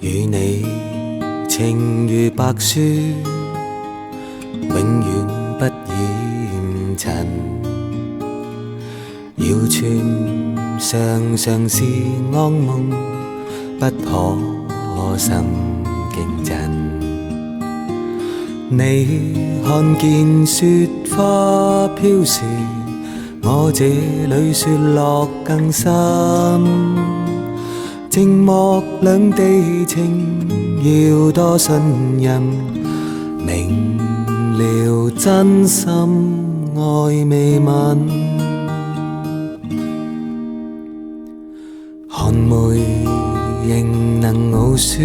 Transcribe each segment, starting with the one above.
與你情如白雪，永遠不染塵。謠傳常常是噩夢，不可心驚震。你看見雪花飄時，我這裏雪落更深。寂寞兩地情，要多信任。明了真心愛未泯，寒梅仍能傲雪，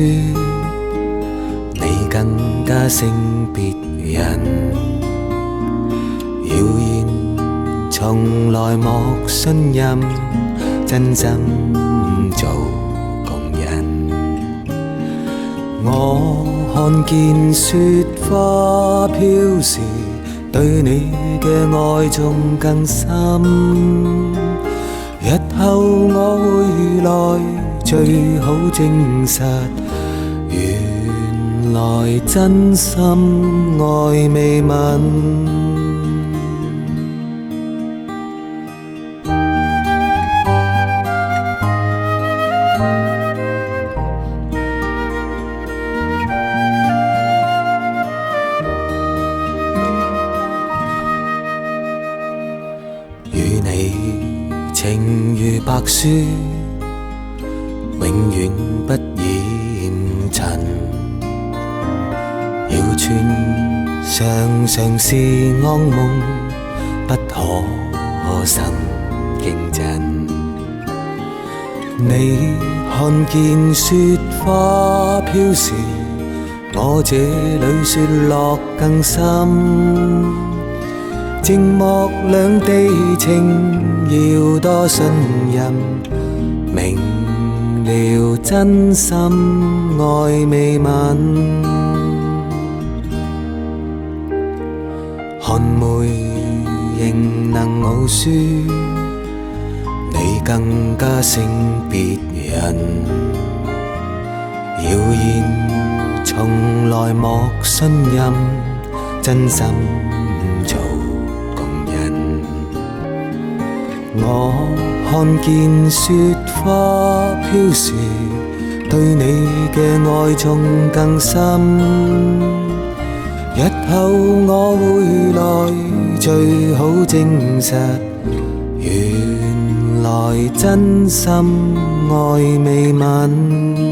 你更加勝別人。謠言從來莫信任，真心做我看見雪花飄時，對你嘅愛仲更深。日後我回來，最好證實，原來真心愛未泯。與你情如白雪，永遠不染塵。謠傳常常是噩夢，不可心驚震。你看見雪花飄時，我這裏雪落更深。寂寞兩地情，要多信任。明了真心愛未泯，寒梅仍能傲雪，你更加勝別人。謠言從來莫信任，真心做我看見雪花飄時，對你嘅愛仲更深。日後我回來，最好證實，原來真心愛未泯。